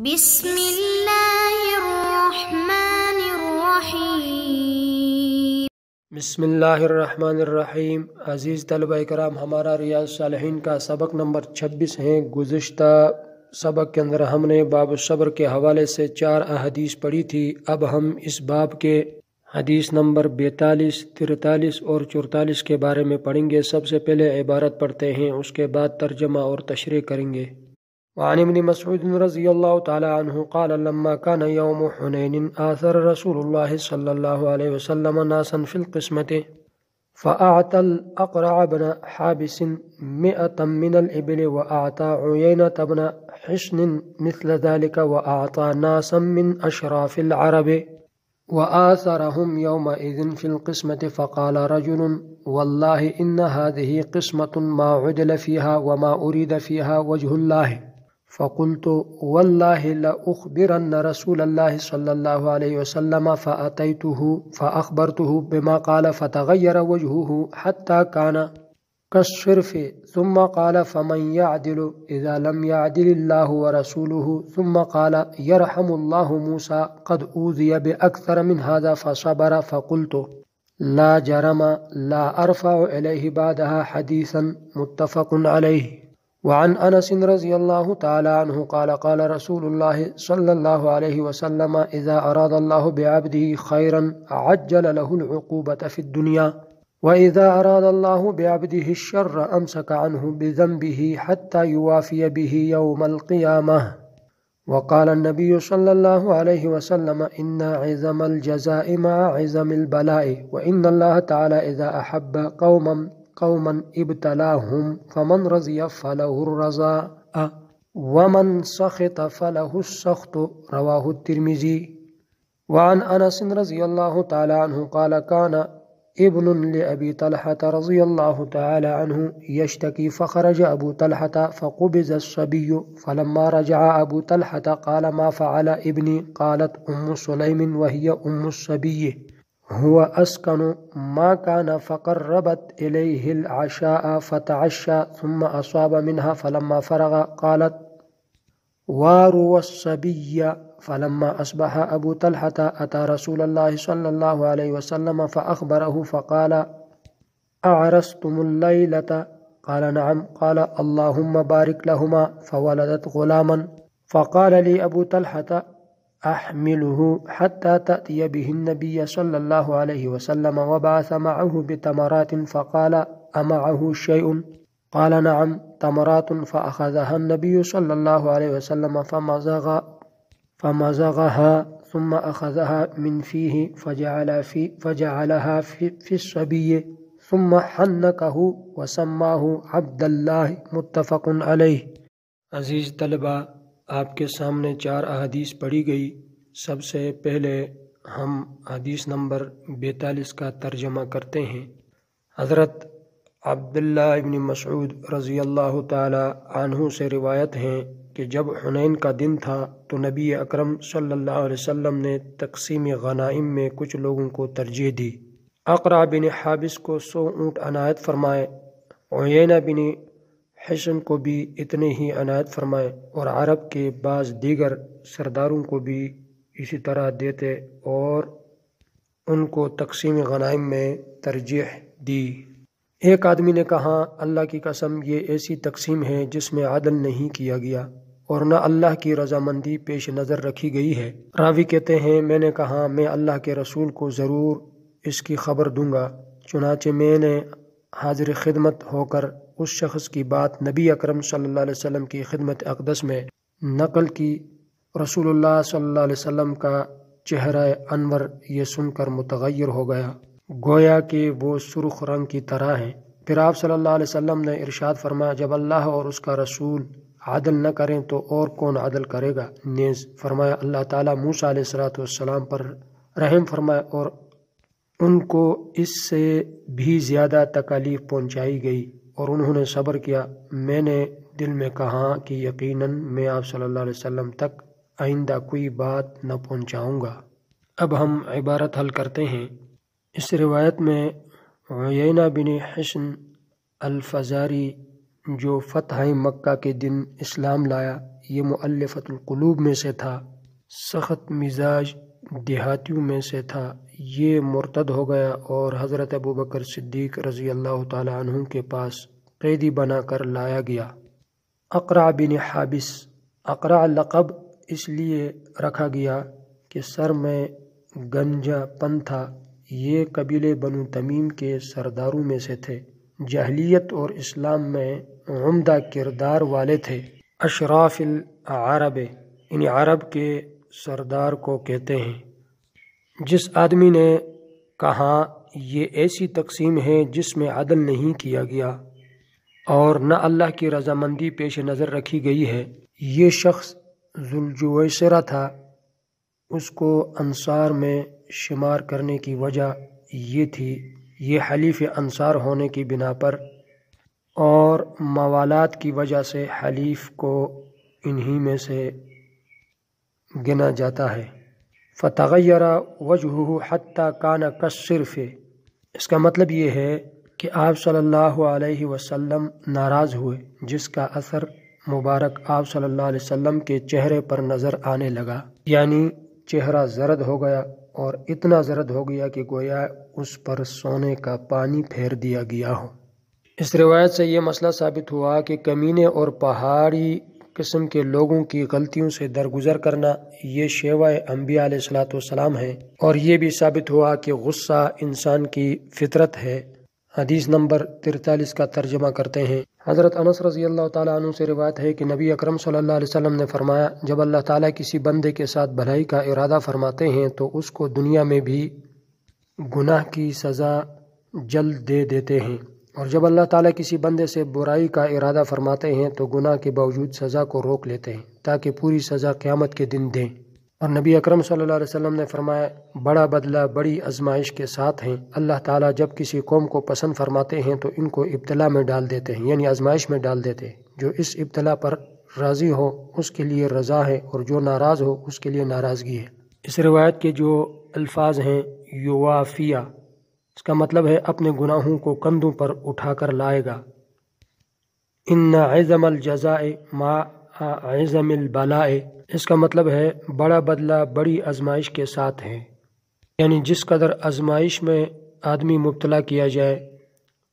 بسم اللہ الرحمن الرحیم۔ بسم اللہ الرحمن الرحیم۔ عزیز طلبہ کرام، ہمارا ریاض صالحین کا سبق نمبر 26 ہے۔ گزشتہ سبق کے اندر ہم نے باب الصبر کے حوالے سے 4 احادیث پڑھی تھی۔ اب ہم اس باب کے حدیث نمبر 42، 43 اور 44 کے بارے میں پڑھیں گے۔ سب سے پہلے عبارت پڑھتے ہیں، اس کے بعد ترجمہ اور تشریح کریں گے۔ وعن ابن مسعود رضی اللہ تعالی عنہ قال لما كان يوم حنين آثر رسول الله صلى الله عليه وسلم ناسا في القسمة فأعطى الأقرع بن حابس 100 من الإبل وأعطى عيينة بن حصن مثل ذلك وأعطى ناسا من أشراف العرب وآثرهم يومئذ في القسمة فقال رجل والله إن هذه قسمة ما عدل فيها وما أريد فيها وجه الله فقلت والله لأخبرن رسول الله صلى الله عليه وسلم فأتيته فأخبرته بما قال فتغير وجهه حتى كان كالصرف ثم قال فمن يعدل إذا لم يعدل الله ورسوله ثم قال يرحم الله موسى قد أوذي بأكثر من هذا فصبر فقلت لا جرم لا أرفع إليه بعدها حديثا متفق عليه۔ وعن انس رضی اللہ تعالی عنہ قال قال رسول اللہ صلی اللہ علیہ وسلم اذا اراد اللہ بعبده خیرا عجل له العقوبة في الدنيا واذا اراد اللہ بعبده الشر امسك عنه بذنبه حتى يوافي به يوم القيامة۔ وقال النبي صلى الله عليه وسلم ان عظم الجزاء مع عظم البلاء وان الله تعالى اذا احب قوما ابتلاهم فمن رضي فله الرضاء ومن سخط فله السخط، رواه الترمذي۔ وعن انس رضي الله تعالى عنه قال كان ابن لأبي طلحة رضي الله تعالى عنه يشتكي فخرج أبو طلحة فقبض الصبي فلما رجع أبو طلحة قال ما فعل ابني؟ قالت أم سليم وهي أم الصبي هو أسكن ما كان فقربت إليه العشاء فتعشى ثم أصاب منها فلما فرغ قالت واروا الصبي فلما أصبح أبو طلحة أتى رسول الله صلى الله عليه وسلم فأخبره فقال أعرستم الليلة؟ قال نعم. قال اللهم بارك لهما فولدت غلاما فقال لي أبو طلحة أحمله حتى تأتي به النبي صلى الله عليه وسلم وبعث معه بتمرات فقال أمعه شيء؟ قال نعم تمرات فأخذها النبي صلى الله عليه وسلم فمزغها ثم أخذها من فيه فجعلها في الصبي ثم حنكه وسماه عبد الله، متفق عليه۔ عزیز طلبہ، آپ کے سامنے 4 احادیث پڑھی گئی۔ سب سے پہلے ہم حدیث نمبر 42 کا ترجمہ کرتے ہیں۔ حضرت عبداللہ ابن مسعود رضی اللہ تعالی عنہ سے روایت ہیں کہ جب حنین کا دن تھا تو نبی اکرم صلی اللہ علیہ وسلم نے تقسیم غنائم میں کچھ لوگوں کو ترجیح دی۔ اقرع بن حابس کو 100 اونٹ عنایت فرمائے، عیینہ بن حصن کو بھی اتنے ہی عنایت فرمائے، اور عرب کے بعض دیگر سرداروں کو بھی اسی طرح دیتے اور ان کو تقسیم غنائم میں ترجیح دی۔ ایک آدمی نے کہا اللہ کی قسم یہ ایسی تقسیم ہے جس میں عدل نہیں کیا گیا اور نہ اللہ کی رضامندی پیش نظر رکھی گئی ہے۔ راوی کہتے ہیں میں نے کہا میں اللہ کے رسول کو ضرور اس کی خبر دوں گا، چنانچہ میں نے حاضر خدمت ہو کر اس شخص کی بات نبی اکرم صلی اللہ علیہ وسلم کی خدمت اقدس میں نقل کی۔ رسول اللہ صلی اللہ علیہ وسلم کا چہرہ انور یہ سن کر متغیر ہو گیا، گویا کہ وہ سرخ رنگ کی طرح ہیں۔ پھر آپ صلی اللہ علیہ وسلم نے ارشاد فرمایا جب اللہ اور اس کا رسول عدل نہ کریں تو اور کون عدل کرے گا؟ نیز فرمایا اللہ تعالیٰ موسیٰ علیہ السلام پر رحم فرمائے اور ان کو اس سے بھی زیادہ تکالیف پہنچائی گئی اور انہوں نے صبر کیا۔ میں نے دل میں کہا کہ یقیناً میں آپ صلی اللہ علیہ وسلم تک آئندہ کوئی بات نہ پہنچاؤں گا۔ اب ہم عبارت حل کرتے ہیں۔ اس روایت میں عیینہ بن حصن الفزاری جو فتح مکہ کے دن اسلام لایا، یہ مؤلفۃ القلوب میں سے تھا، سخت مزاج دیہاتیوں میں سے تھا، یہ مرتد ہو گیا اور حضرت ابوبکر صدیق رضی اللہ تعالی عنہ کے پاس قیدی بنا کر لایا گیا۔ اقرع بن حابس، اقرع لقب اس لیے رکھا گیا کہ سر میں گنجا پن تھا۔ یہ قبیلے بنو تمیم کے سرداروں میں سے تھے، جاہلیت اور اسلام میں عمدہ کردار والے تھے۔ اشراف العرب، یعنی عرب کے سردار کو کہتے ہیں۔ جس آدمی نے کہا یہ ایسی تقسیم ہے جس میں عدل نہیں کیا گیا اور نہ اللہ کی رضامندی پیش نظر رکھی گئی ہے، یہ شخص ذوالجویسرہ تھا۔ اس کو انصار میں شمار کرنے کی وجہ یہ تھی، یہ حلیف انصار ہونے کی بنا پر اور موالات کی وجہ سے حلیف کو انہی میں سے گنا جاتا ہے۔ فتغیر وجہہ حتی کان کالصرف، اس کا مطلب یہ ہے کہ آپ صلی اللہ علیہ وسلم ناراض ہوئے، جس کا اثر مبارک آپ صلی اللہ علیہ وسلم کے چہرے پر نظر آنے لگا، یعنی چہرہ زرد ہو گیا اور اتنا زرد ہو گیا کہ گویا اس پر سونے کا پانی پھیر دیا گیا ہو۔ اس روایت سے یہ مسئلہ ثابت ہوا کہ کمینے اور پہاڑی قسم کے لوگوں کی غلطیوں سے درگزر کرنا یہ شیوہ انبیاء علیہ الصلوۃ والسلام ہے، اور یہ بھی ثابت ہوا کہ غصہ انسان کی فطرت ہے۔ حدیث نمبر 43 کا ترجمہ کرتے ہیں۔ حضرت انس رضی اللہ تعالیٰ عنہ سے روایت ہے کہ نبی اکرم صلی اللہ علیہ وسلم نے فرمایا، جب اللہ تعالیٰ کسی بندے کے ساتھ بھلائی کا ارادہ فرماتے ہیں تو اس کو دنیا میں بھی گناہ کی سزا جلد دے دیتے ہیں، اور جب اللہ تعالیٰ کسی بندے سے برائی کا ارادہ فرماتے ہیں تو گناہ کے باوجود سزا کو روک لیتے ہیں تاکہ پوری سزا قیامت کے دن دیں۔ اور نبی اکرم صلی اللہ علیہ وسلم نے فرمایا، بڑا بدلہ بڑی آزمائش کے ساتھ ہیں۔ اللہ تعالیٰ جب کسی قوم کو پسند فرماتے ہیں تو ان کو ابتلا میں ڈال دیتے ہیں، یعنی آزمائش میں ڈال دیتے ہیں۔ جو اس ابتلا پر راضی ہو اس کے لیے رضا ہے، اور جو ناراض ہو اس کے لیے ناراضگی ہے۔ اس روایت کے جو الفاظ ہیں یوافیہ، اس کا مطلب ہے اپنے گناہوں کو کندھوں پر اٹھا کر لائے گا۔ ان عظم الجزاء مع عظم البلاء، اس کا مطلب ہے بڑا بدلہ بڑی آزمائش کے ساتھ ہے، یعنی جس قدر آزمائش میں آدمی مبتلا کیا جائے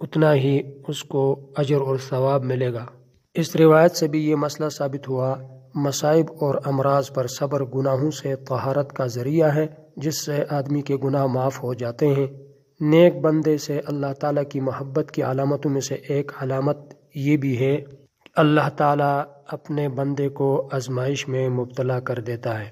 اتنا ہی اس کو اجر اور ثواب ملے گا۔ اس روایت سے بھی یہ مسئلہ ثابت ہوا، مصائب اور امراض پر صبر گناہوں سے طہارت کا ذریعہ ہے، جس سے آدمی کے گناہ معاف ہو جاتے ہیں۔ نیک بندے سے اللہ تعالیٰ کی محبت کی علامتوں میں سے ایک علامت یہ بھی ہے کہ اللہ تعالیٰ اپنے بندے کو آزمائش میں مبتلا کر دیتا ہے۔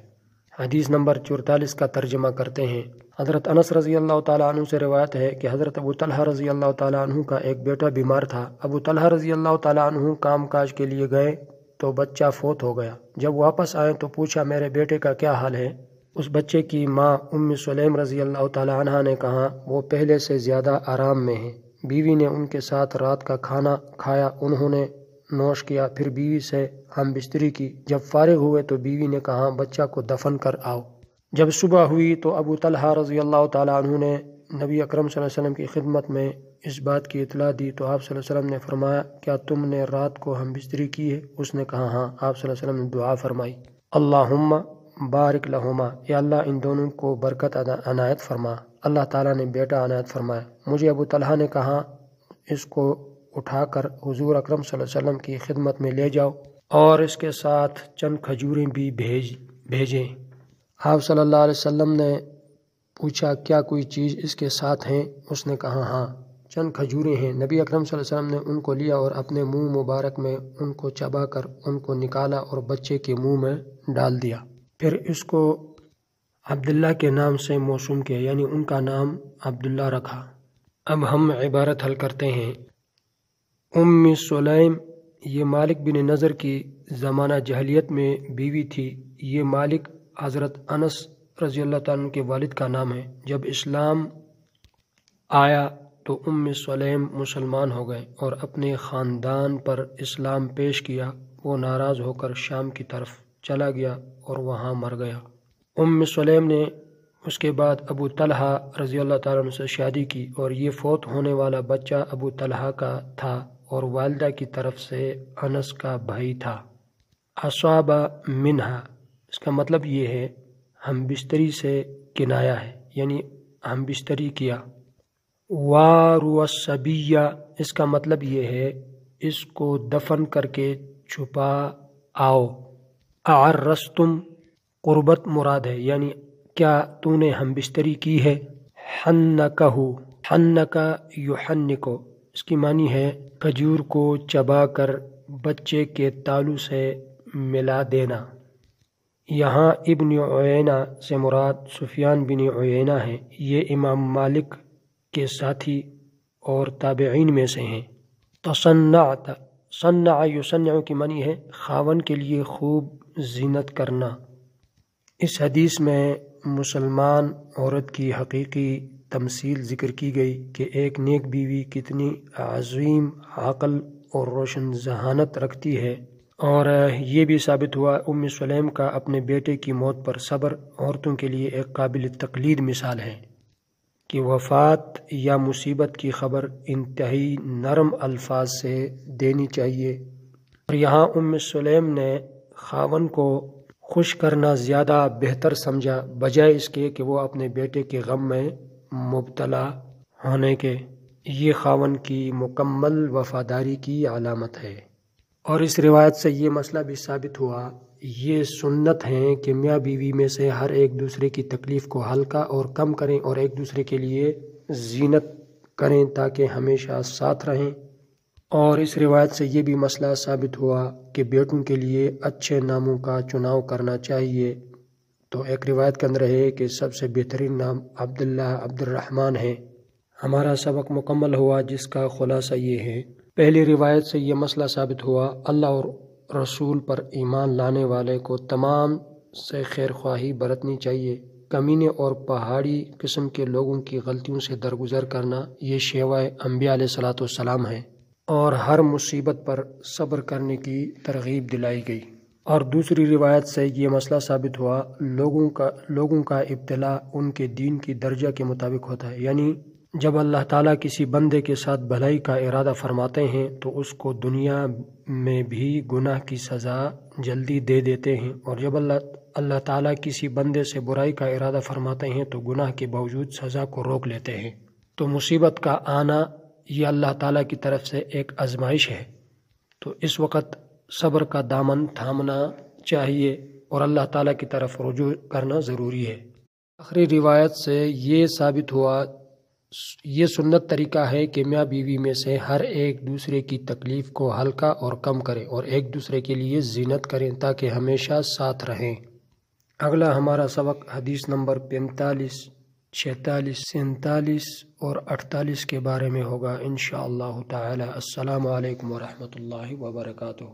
حدیث نمبر 44 کا ترجمہ کرتے ہیں۔ حضرت انس رضی اللہ تعالیٰ عنہ سے روایت ہے کہ حضرت ابو طلحہ رضی اللہ تعالیٰ عنہ کا ایک بیٹا بیمار تھا۔ ابو طلحہ رضی اللہ تعالیٰ عنہ کام کاج کے لیے گئے تو بچہ فوت ہو گیا۔ جب واپس آئے تو پوچھا، میرے بیٹے کا کیا حال ہے؟ اس بچے کی ماں ام سلیم رضی اللہ تعالیٰ عنہ نے کہا، وہ پہلے سے زیادہ آرام میں ہے۔ بیوی نے ان کے ساتھ رات کا کھانا کھایا، انہوں نے نوش کیا، پھر بیوی سے ہم بستری کی۔ جب فارغ ہوئے تو بیوی نے کہا، بچہ کو دفن کر آؤ۔ جب صبح ہوئی تو ابو طلحہ رضی اللہ تعالیٰ عنہ نے نبی اکرم صلی اللہ علیہ وسلم کی خدمت میں اس بات کی اطلاع دی تو آپ صلی اللہ علیہ وسلم نے فرمایا، کیا تم نے رات کو ہم بستری کی ہے؟ اس نے کہا ہاں۔ آپ صلی اللہ علیہ وسلم نے دعا فرمائی، اللہم بارک لہما، یا اللہ ان دونوں کو برکت عنایت فرما۔ اللہ تعالیٰ نے بیٹا عنایت فرمایا۔ مجھے ابو طلحہ نے کہا، اس کو اٹھا کر حضور اکرم صلی اللہ علیہ وسلم کی خدمت میں لے جاؤ اور اس کے ساتھ چند کھجوریں بھی بھیجیں۔ آپ صلی اللہ علیہ وسلم نے پوچھا، کیا کوئی چیز اس کے ساتھ ہیں؟ اس نے کہا ہاں، چند کھجوریں ہیں۔ نبی اکرم صلی اللہ علیہ وسلم نے ان کو لیا اور اپنے منہ مبارک میں ان کو چبا کر ان کو نکالا اور بچے کے منہ میں ڈال دیا، پھر اس کو عبداللہ کے نام سے موسوم کیا، یعنی ان کا نام عبداللہ رکھا۔ اب ہم عبارت حل کرتے ہیں۔ ام سلیم یہ مالک بن نضر کی زمانہ جاہلیت میں بیوی تھی۔ یہ مالک حضرت انس رضی اللہ تعالیٰ عنہ کے والد کا نام ہے۔ جب اسلام آیا تو ام سلیم مسلمان ہو گئے اور اپنے خاندان پر اسلام پیش کیا۔ وہ ناراض ہو کر شام کی طرف چلا گیا اور وہاں مر گیا۔ ام سلیم نے اس کے بعد ابو طلحہ رضی اللہ تعالیٰ عنہ سے شادی کی، اور یہ فوت ہونے والا بچہ ابو طلحہ کا تھا اور والدہ کی طرف سے انس کا بھائی تھا۔ اصاب منہا اس کا مطلب یہ ہے ہم بستری سے کنایا ہے، یعنی ہم بستری کیا۔ وارو الصبیہ اس کا مطلب یہ ہے اس کو دفن کر کے چھپا آؤ۔ اعرستم قربت مراد ہے، یعنی کیا تو نے ہم بستری کی ہے۔ حنکہ حنکہ یحنکو اس کی معنی ہے کھجور کو چبا کر بچے کے تالو سے ملا دینا۔ یہاں ابن عیینہ سے مراد سفیان بن عیینہ ہیں، یہ امام مالک کے ساتھی اور تابعین میں سے ہیں۔ تصنعت صنع یصنع کی معنی ہے خاون کے لیے خوب زینت کرنا۔ اس حدیث میں مسلمان عورت کی حقیقی تمثیل ذکر کی گئی کہ ایک نیک بیوی کتنی عظیم عقل اور روشن ذہانت رکھتی ہے، اور یہ بھی ثابت ہوا ام سلیم کا اپنے بیٹے کی موت پر صبر عورتوں کے لیے ایک قابل تقلید مثال ہے کہ وفات یا مصیبت کی خبر انتہائی نرم الفاظ سے دینی چاہیے، اور یہاں ام سلیم نے خاون کو خوش کرنا زیادہ بہتر سمجھا بجائے اس کے کہ وہ اپنے بیٹے کے غم میں مبتلا ہونے کے۔ یہ خاون کی مکمل وفاداری کی علامت ہے۔ اور اس روایت سے یہ مسئلہ بھی ثابت ہوا، یہ سنت ہیں کہ میاں بیوی میں سے ہر ایک دوسرے کی تکلیف کو ہلکا اور کم کریں اور ایک دوسرے کے لیے زینت کریں تاکہ ہمیشہ ساتھ رہیں۔ اور اس روایت سے یہ بھی مسئلہ ثابت ہوا کہ بیٹوں کے لیے اچھے ناموں کا چناؤ کرنا چاہیے۔ تو ایک روایت کے اندر ہے کہ سب سے بہترین نام عبداللہ عبد الرحمن ہے۔ ہمارا سبق مکمل ہوا جس کا خلاصہ یہ ہے، پہلی روایت سے یہ مسئلہ ثابت ہوا اللہ اور رسول پر ایمان لانے والے کو تمام سے خیر خواہی برتنی چاہیے۔ کمینے اور پہاڑی قسم کے لوگوں کی غلطیوں سے درگزر کرنا یہ شیوہ انبیاء علیہ الصلوۃ والسلام ہے، اور ہر مصیبت پر صبر کرنے کی ترغیب دلائی گئی۔ اور دوسری روایت سے یہ مسئلہ ثابت ہوا لوگوں کا ابتلا ان کے دین کی درجہ کے مطابق ہوتا ہے، یعنی جب اللہ تعالیٰ کسی بندے کے ساتھ بھلائی کا ارادہ فرماتے ہیں تو اس کو دنیا میں بھی گناہ کی سزا جلدی دے دیتے ہیں، اور جب اللہ تعالیٰ کسی بندے سے برائی کا ارادہ فرماتے ہیں تو گناہ کے باوجود سزا کو روک لیتے ہیں۔ تو مصیبت کا آنا یہ اللہ تعالیٰ کی طرف سے ایک آزمائش ہے، تو اس وقت صبر کا دامن تھامنا چاہیے اور اللہ تعالیٰ کی طرف رجوع کرنا ضروری ہے۔ آخری روایت سے یہ ثابت ہوا یہ سنت طریقہ ہے کہ میاں بیوی میں سے ہر ایک دوسرے کی تکلیف کو ہلکا اور کم کرے اور ایک دوسرے کے لیے زینت کریں تاکہ ہمیشہ ساتھ رہیں۔ اگلا ہمارا سبق حدیث نمبر 45، 46، 47 اور 48 کے بارے میں ہوگا انشاءاللہ تعالی۔ السلام علیکم ورحمۃ اللہ وبرکاتہ۔